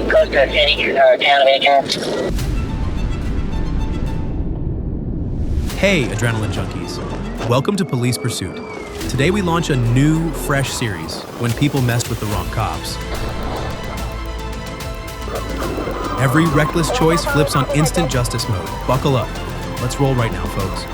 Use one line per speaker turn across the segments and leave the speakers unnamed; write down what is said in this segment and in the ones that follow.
close to Infiniti Q60.
Hey, adrenaline junkies. Welcome to Police Pursuit. Today we launch a new, fresh series, When People Messed with the Wrong Cops. Every reckless choice flips on instant justice mode. Buckle up. Let's roll right now, folks.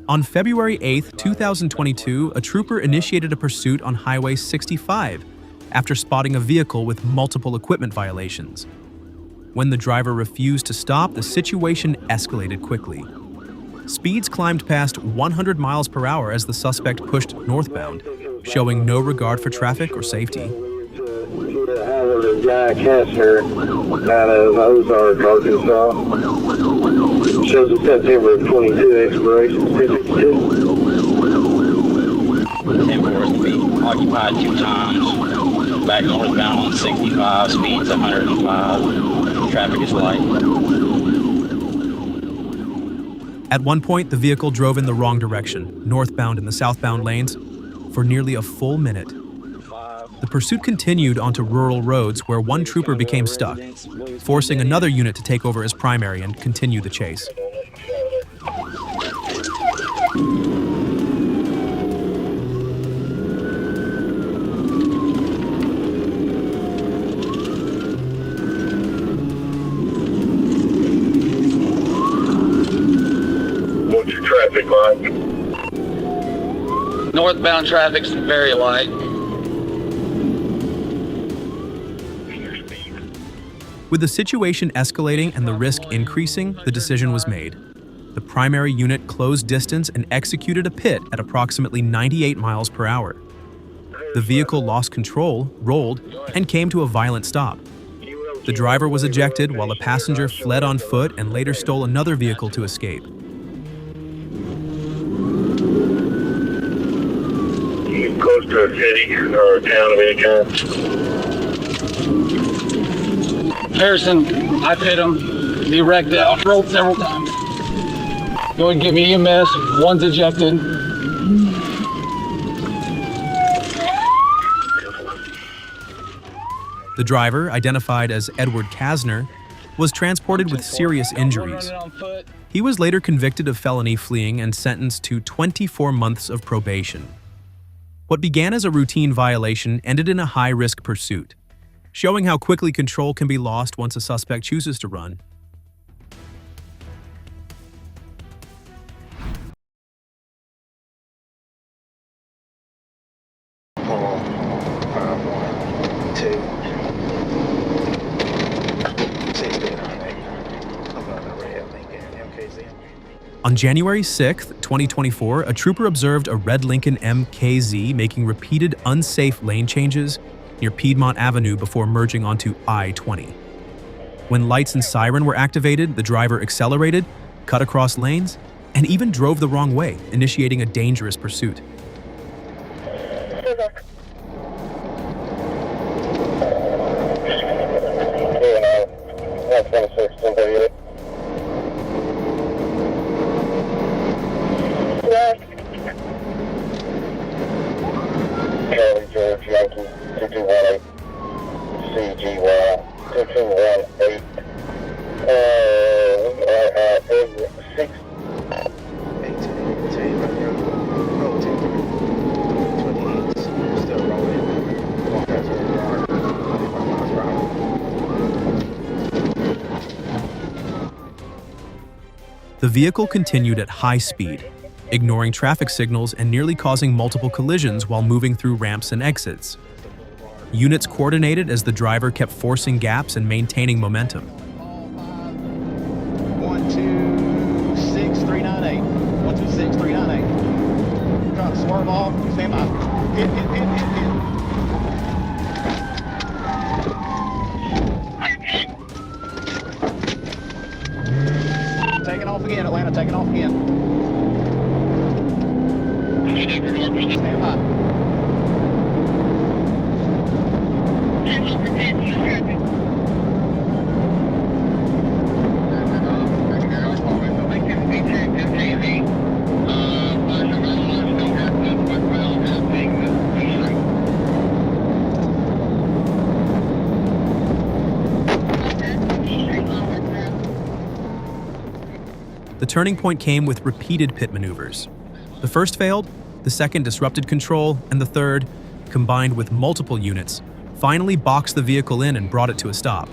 On February 8, 2022, a trooper initiated a pursuit on Highway 65 after spotting a vehicle with multiple equipment violations. When the driver refused to stop, the situation escalated quickly. Speeds climbed past 100 miles per hour as the suspect pushed northbound, showing no regard for traffic or safety.
Guy Kessler out of Ozark, Arkansas. Shows a September 22 expiration certificate.
10 to be occupied 2 times. Back northbound on 65, speeds 105. Traffic is light.
At one point, the vehicle drove in the wrong direction, northbound in the southbound lanes, for nearly a full minute. The pursuit continued onto rural roads where one trooper became stuck, forcing another unit to take over as primary and continue the chase.
What's your traffic like?
Northbound traffic's very light.
With the situation escalating and the risk increasing, the decision was made. The primary unit closed distance and executed a pit at approximately 98 miles per hour. The vehicle lost control, rolled, and came to a violent stop. The driver was ejected while a passenger fled on foot and later stole another vehicle to escape.
You close to a city or a town of any kind?
Harrison, I've hit him. He wrecked out, rolled several times. Go and get me EMS. One's ejected.
The driver, identified as Edward Kasner, was transported with serious injuries. He was later convicted of felony fleeing and sentenced to 24 months of probation. What began as a routine violation ended in a high-risk pursuit, showing how quickly control can be lost once a suspect chooses to run. On January 6, 2024, a trooper observed a red Lincoln MKZ making repeated unsafe lane changes near Piedmont Avenue before merging onto I-20. When lights and siren were activated, the driver accelerated, cut across lanes, and even drove the wrong way, initiating a dangerous pursuit.
Charlie George Yankee 2218 CGY 2218. We are at exit 6. 28, still rolling.
The vehicle continued at high speed, ignoring traffic signals and nearly causing multiple collisions while moving through ramps and exits. Units coordinated as the driver kept forcing gaps and maintaining momentum.
126398. 126398. Trying to swerve off. Stand by. Hit. Taking off again, Atlanta. Taking off again. Stand by.
The turning point came with repeated pit maneuvers. The first failed, the second disrupted control, and the third, combined with multiple units, finally boxed the vehicle in and brought it to a stop.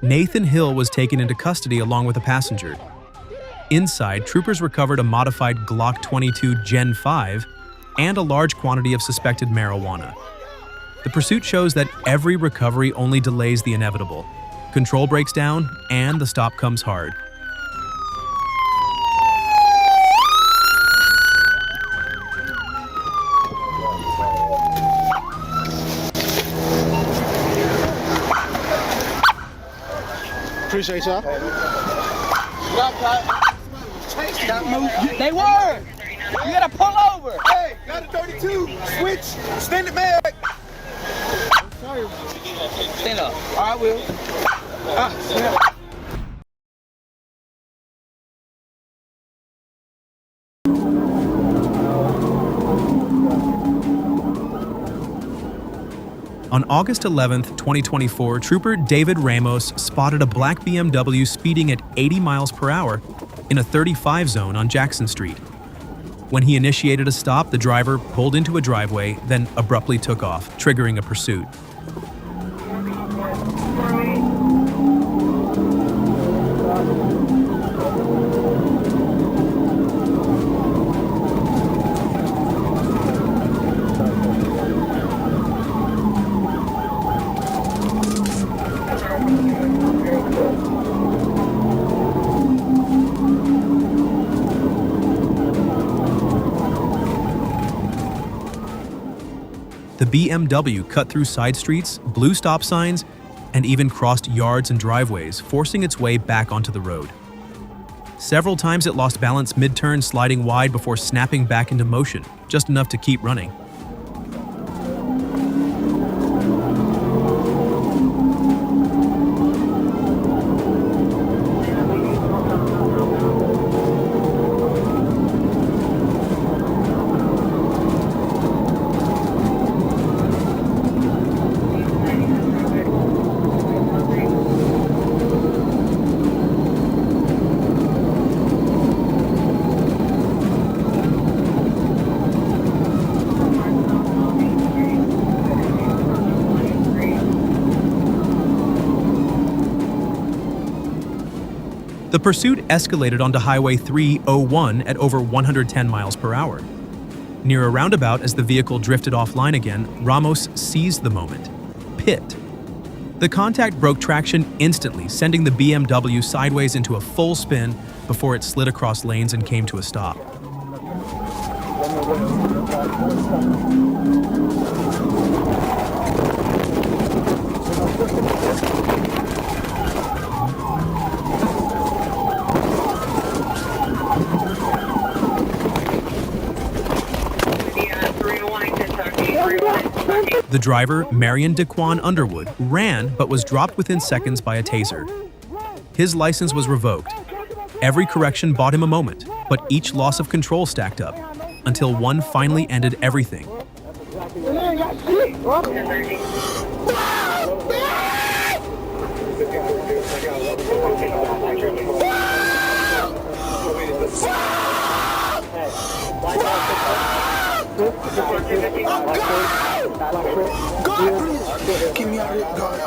Nathan Hill was taken into custody along with a passenger. Inside, troopers recovered a modified Glock 22 Gen 5 and a large quantity of suspected marijuana. The pursuit shows that every recovery only delays the inevitable. Control breaks down, and the stop comes hard.
Appreciate y'all.
They were! You gotta pull over!
Hey, got a 32. Switch. Extended mag.
Stand up. I will.
Stand up.
On August 11, 2024, Trooper David Ramos spotted a black BMW speeding at 80 miles per hour in a 35 zone on Jackson Street. When he initiated a stop, the driver pulled into a driveway, then abruptly took off, triggering a pursuit. The BMW cut through side streets, blew stop signs, and even crossed yards and driveways, forcing its way back onto the road. Several times it lost balance mid-turn, sliding wide before snapping back into motion, just enough to keep running. The pursuit escalated onto Highway 301 at over 110 miles per hour. Near a roundabout, as the vehicle drifted offline again, Ramos seized the moment. Pit. The contact broke traction instantly, sending the BMW sideways into a full spin before it slid across lanes and came to a stop. The driver, Marion Daquan Underwood, ran but was dropped within seconds by a taser. His license was revoked. Every correction bought him a moment, but each loss of control stacked up, until one finally ended everything.
God, please. Get me out of here, God.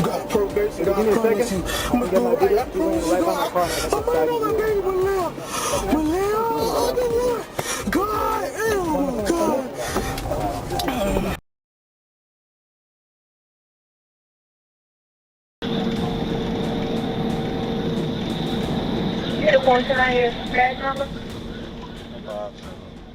God, promise. God, promise you. I'm gonna do it. I promise you, God. I'm gonna know my baby will live. Will live. God, oh, God.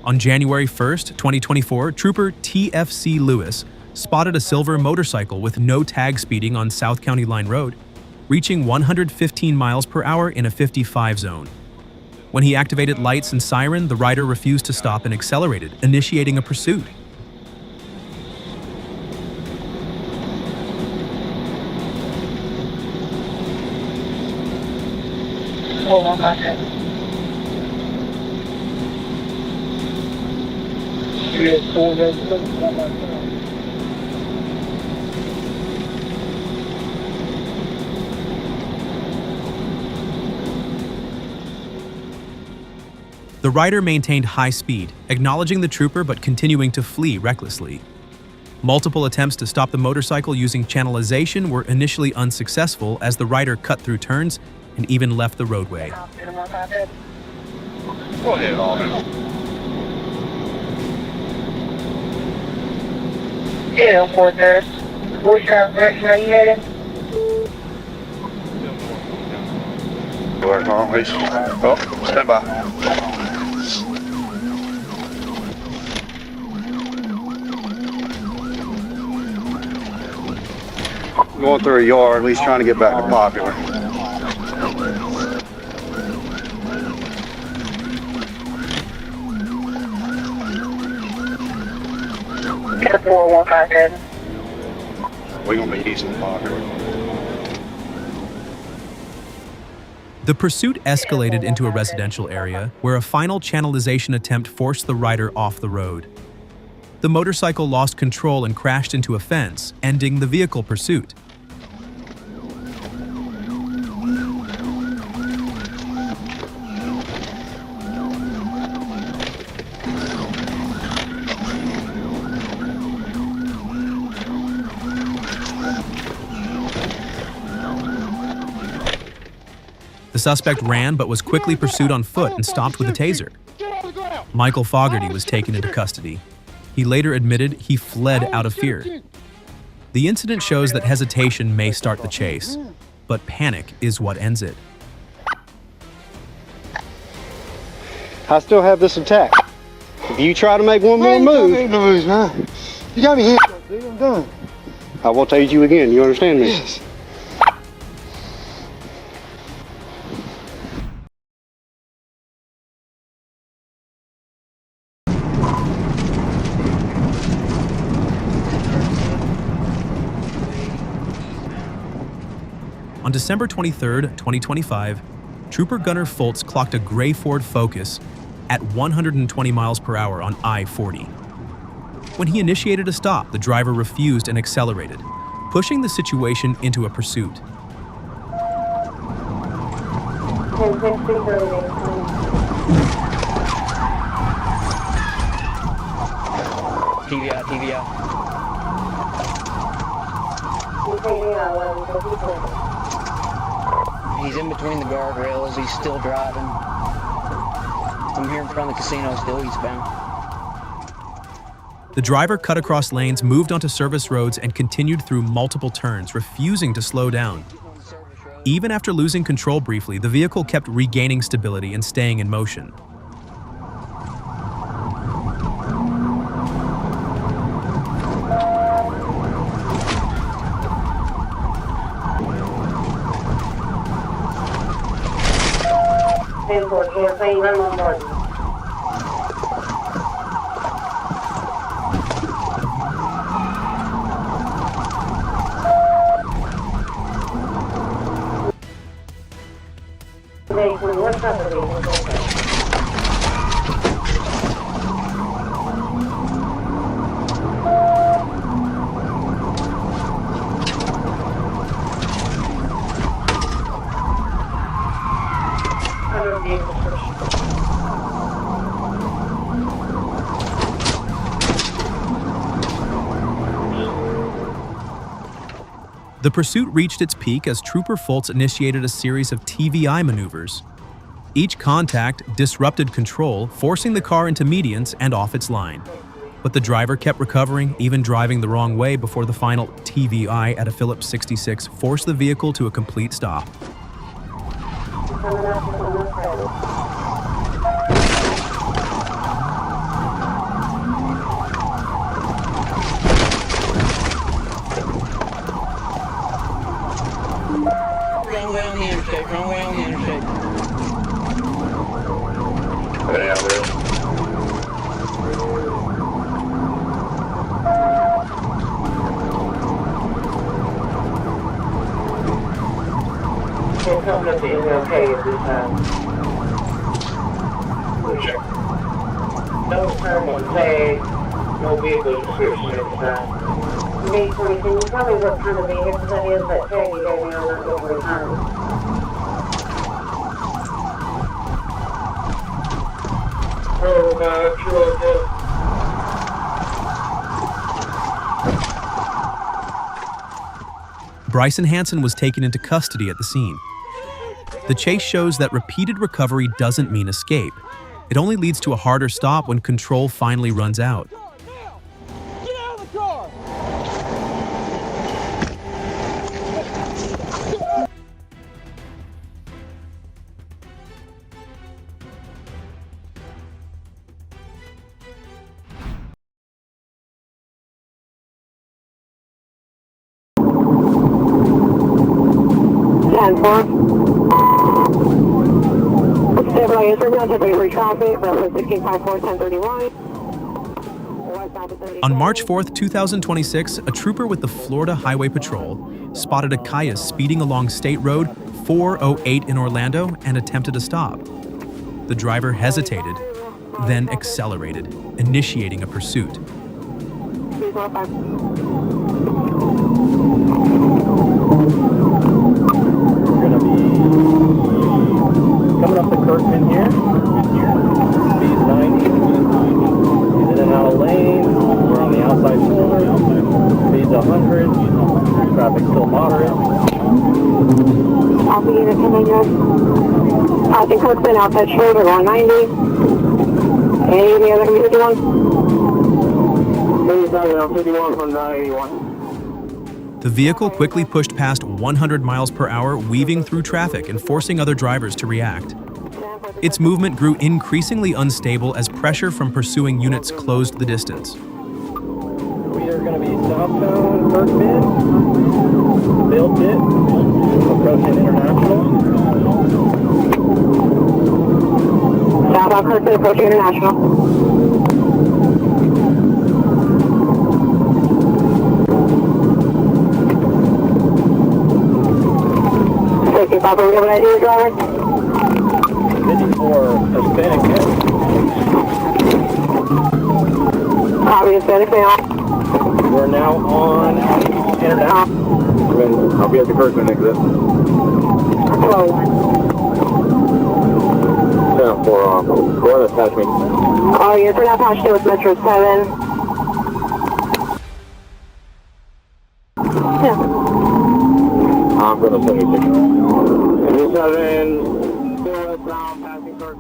On January 1st, 2024, Trooper TFC Lewis spotted a silver motorcycle with no tag speeding on South County Line Road, reaching 115 miles per hour in a 55 zone. When he activated lights and siren, the rider refused to stop and accelerated, initiating a pursuit. The rider maintained high speed, acknowledging the trooper but continuing to flee recklessly. Multiple attempts to stop the motorcycle using channelization were initially unsuccessful as the rider cut through turns and even left the roadway.
Go ahead, Alden.
Yeah, 4-3. Which direction are you headed?
Work on, please. Oh, stand by. Going through a yard, at least trying to get back to Popular.
Get a 4157.
We're gonna be easy in Popular.
The pursuit escalated into a residential area where a final channelization attempt forced the rider off the road. The motorcycle lost control and crashed into a fence, ending the vehicle pursuit. The suspect ran but was quickly pursued on foot and stopped with a taser. Michael Fogarty was taken into custody. He later admitted he fled out of fear. The incident shows that hesitation may start the chase, but panic is what ends it.
I still have this attack. If you try to make one more move,
You got me handcuffed, dude. I'm done.
I will tase you again. You understand me?
Yes.
On December 23, 2025, Trooper Gunner Foltz clocked a gray Ford Focus at 120 miles per hour on I-40. When he initiated a stop, the driver refused and accelerated, pushing the situation into a pursuit.
TV out, TV out. He's in between the guardrails. He's still driving. I'm here in front of the casino, still eastbound.
The driver cut across lanes, moved onto service roads, and continued through multiple turns, refusing to slow down. Even after losing control briefly, the vehicle kept regaining stability and staying in motion. The pursuit reached its peak as Trooper Foltz initiated a series of TVI maneuvers. Each contact disrupted control, forcing the car into medians and off its line. But the driver kept recovering, even driving the wrong way before the final TVI at a Phillips 66 forced the vehicle to a complete stop.
Wrong way on the interstate, wrong way on the interstate.
Yeah, well.
We're coming up to MLK at this time. No permanent tag, no vehicle description at this time.
Basically, can you tell me what kind of vehicle that is that tag you gave me on that over time?
Bryson Hansen was taken into custody at the scene. The chase shows that repeated recovery doesn't mean escape. It only leads to a harder stop when control finally runs out.
Get out of the car!
On March 4th, 2026, a trooper with the Florida Highway Patrol spotted a Cayuse speeding along State Road 408 in Orlando and attempted to stop. The driver hesitated, then accelerated, initiating a pursuit.
Coming up the Kirkman here. Speed 90. He's in and out of lane. We're on the outside shoulder. Speed's 100. Traffic still moderate.
I'll be unit continuous. I think Kirkman outside shoulder 190. Any other 51?
Please, 51 from 981.
The vehicle quickly pushed past 100 miles per hour, weaving through traffic and forcing other drivers to react. Its movement grew increasingly unstable as pressure from pursuing units closed the distance.
We are going to be southbound Kirkman. Built it. Approaching International.
Southbound Kirkman approaching International. Papa, we have an idea, driver?
54 Hispanic hit.
Copy, Hispanic male.
We're now on International.
I'll be at the Kirkman exit.
Close.
10-4 off. Go ahead, attach me.
Oh, yes, we're now patched in with Metro 7. Yeah.
I'm going to 76.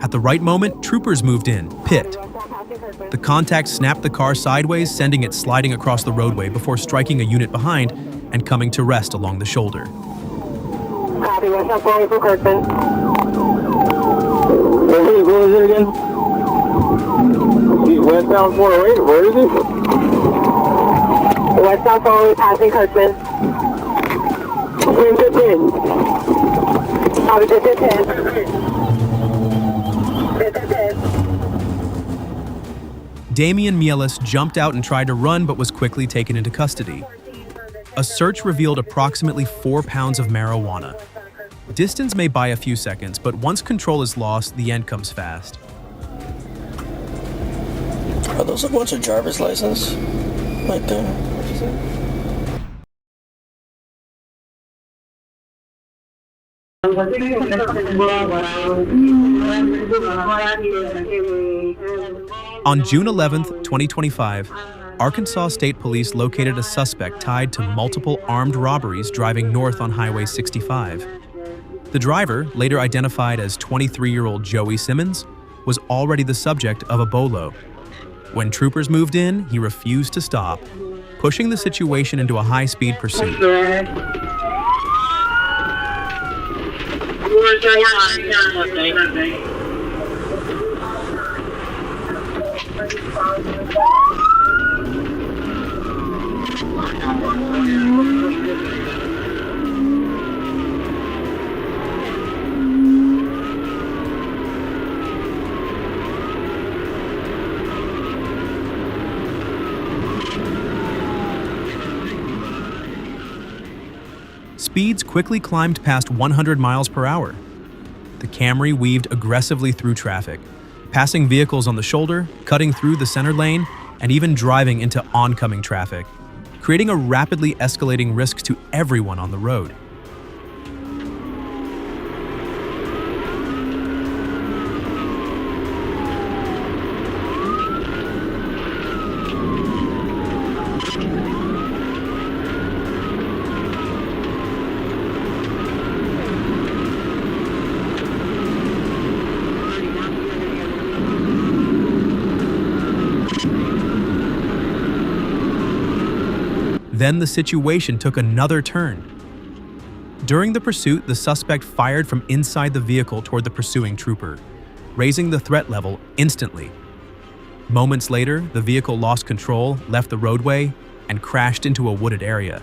At the right moment, troopers moved in, pit. The contact snapped the car sideways, sending it sliding across the roadway before striking a unit behind and coming to rest along the shoulder.
Copy, westbound 408 from Kirkman.
What is it again? Westbound 408, where is it?
Westbound 408 passing Kirkman. 10-15. Copy, 10-10.
Damian Mielis jumped out and tried to run but was quickly taken into custody. A search revealed approximately 4 pounds of marijuana. Distance may buy a few seconds, but once control is lost, the end comes fast.
Are those a bunch of driver's license right there?
On June 11th, 2025, Arkansas State Police located a suspect tied to multiple armed robberies driving north on Highway 65. The driver, later identified as 23-year-old Joey Simmons, was already the subject of a bolo. When troopers moved in, he refused to stop, pushing the situation into a high-speed pursuit. Speeds quickly climbed past 100 miles per hour. The Camry weaved aggressively through traffic, passing vehicles on the shoulder, cutting through the center lane, and even driving into oncoming traffic, creating a rapidly escalating risk to everyone on the road. Then the situation took another turn. During the pursuit, the suspect fired from inside the vehicle toward the pursuing trooper, raising the threat level instantly. Moments later, the vehicle lost control, left the roadway, and crashed into a wooded area.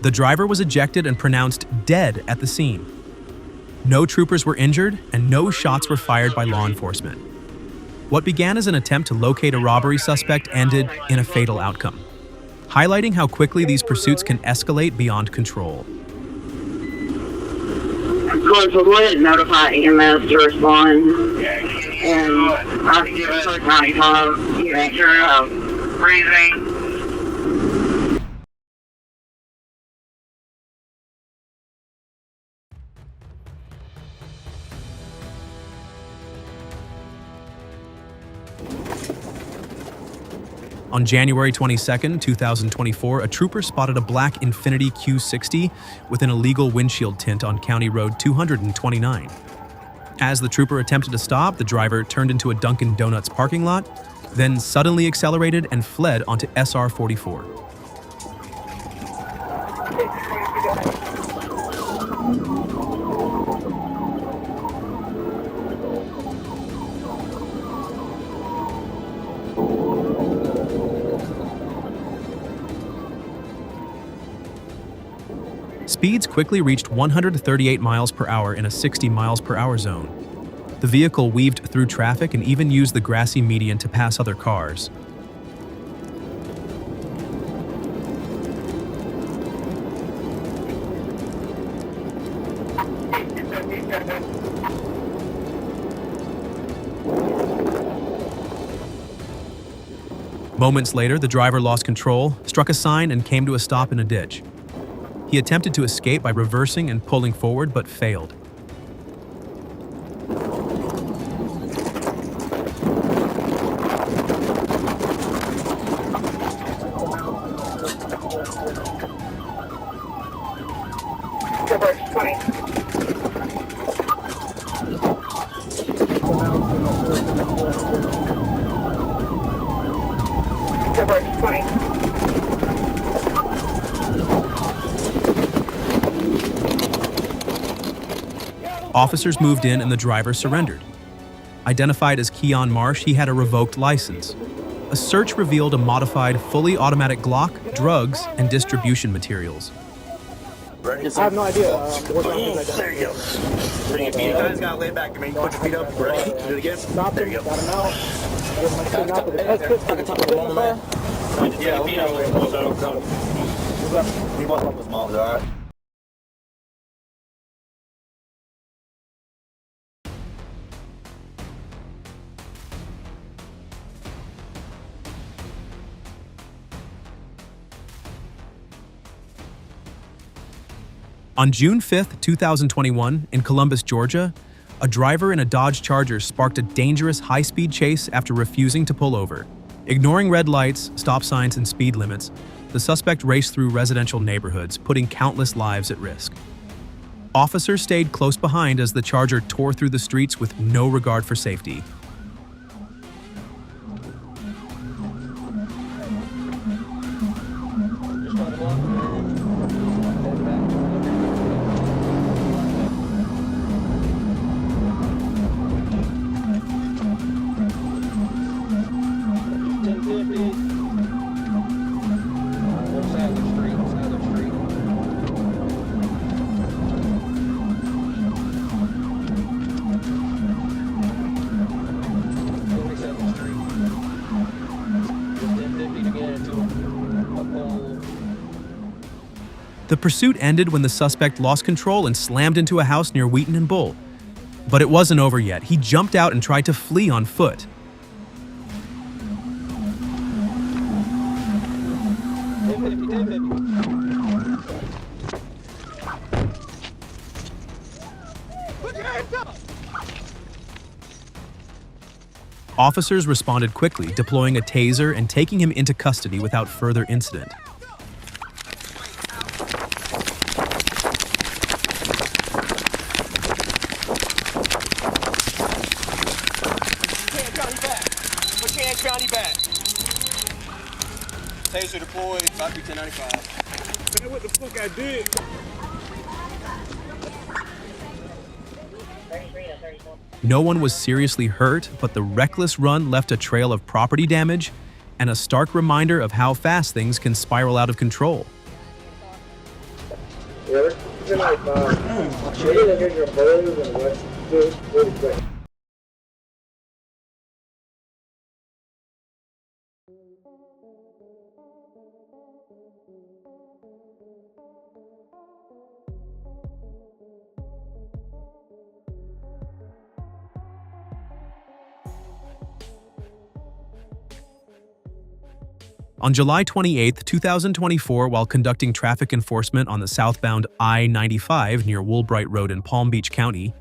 The driver was ejected and pronounced dead at the scene. No troopers were injured and no shots were fired by law enforcement. What began as an attempt to locate a robbery suspect ended in a fatal outcome, highlighting how quickly these pursuits can escalate beyond control.
Going to wood, notify EMS to respond, and I'll give it a 95, you make sure I'm breathing.
On January 22, 2024, a trooper spotted a black Infiniti Q60 with an illegal windshield tint on County Road 229. As the trooper attempted to stop, the driver turned into a Dunkin' Donuts parking lot, then suddenly accelerated and fled onto SR 44. Speeds quickly reached 138 miles per hour in a 60 miles per hour zone. The vehicle weaved through traffic and even used the grassy median to pass other cars. Moments later, the driver lost control, struck a sign, and came to a stop in a ditch. He attempted to escape by reversing and pulling forward, but failed. Officers moved in and the driver surrendered. Identified as Keon Marsh, he had a revoked license. A search revealed a modified, fully automatic Glock, drugs, and distribution materials.
Ready? I have no idea. There you go. Bring your feet. You guys gotta lay back. Put your feet up. Ready? Do it again. Stop there you go. Got him out. Yeah, we know where it goes. He wasn't up with Mazda, all right?
On June 5, 2021, in Columbus, Georgia, a driver in a Dodge Charger sparked a dangerous high-speed chase after refusing to pull over. Ignoring red lights, stop signs, and speed limits, the suspect raced through residential neighborhoods, putting countless lives at risk. Officers stayed close behind as the Charger tore through the streets with no regard for safety. The pursuit ended when the suspect lost control and slammed into a house near Wheaton and Bull. But it wasn't over yet. He jumped out and tried to flee on foot. Officers responded quickly, deploying a taser and taking him into custody without further incident.
County back. Taser deployed, copy 1095. Man, what the fuck I did?
No one was seriously hurt, but the reckless run left a trail of property damage and a stark reminder of how fast things can spiral out of control. On July 28, 2024, while conducting traffic enforcement on the southbound I-95 near Woolbright Road in Palm Beach County,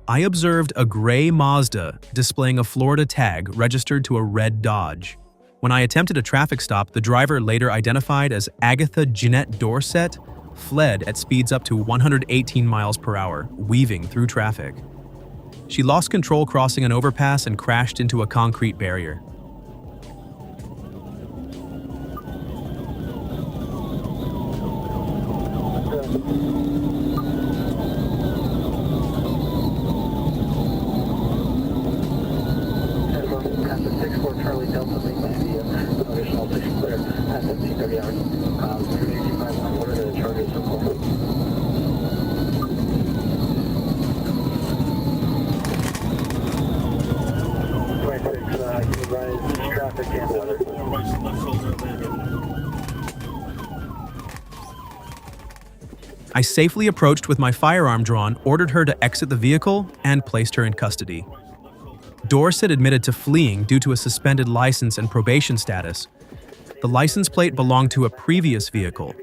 I observed a gray Mazda displaying a Florida tag registered to a red Dodge. When I attempted a traffic stop, the driver, later identified as Agatha Jeanette Dorset, fled at speeds up to 118 miles per hour, weaving through traffic. She lost control crossing an overpass and crashed into a concrete barrier. I safely approached with my firearm drawn, ordered her to exit the vehicle, and placed her in custody. Dorset admitted to fleeing due to a suspended license and probation status. The license plate belonged to a previous vehicle.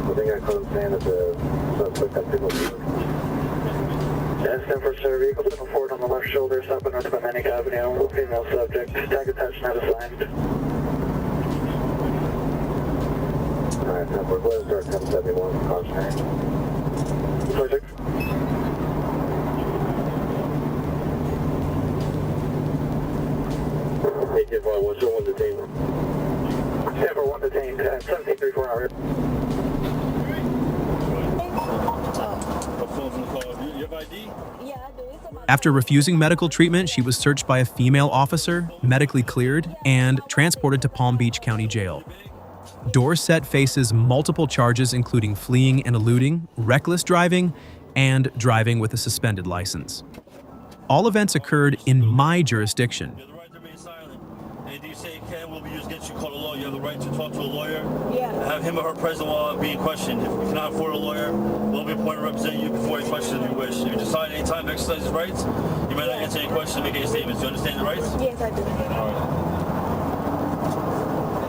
I think I caught him saying that the suspect had signal. That's 10 for center vehicle, moving forward on the left shoulder, south north of Atlantic Avenue, female subject, tag attached, not assigned. Alright, 10 for close, start 1071, cautionary. 26. Hey, kid, what's your one detained? 10 for 1 detained, 1734 hour.
You have ID?
After refusing medical treatment, she was searched by a female officer, medically cleared, and transported to Palm Beach County Jail. Dorsett faces multiple charges including fleeing and eluding, reckless driving, and driving with a suspended license. All events occurred in my jurisdiction.
You have the right to remain silent. Anything you say can will be used against you. Call a lawyer. You have the right to talk to a lawyer.
Yeah.
Have him or her present while being questioned. If you cannot afford a lawyer, we'll be appointed to represent you before any questions if you wish. If you decide any time to exercise his rights, you may not answer any questions or make any statements. Do you understand the rights?
Yes, I do.
All right.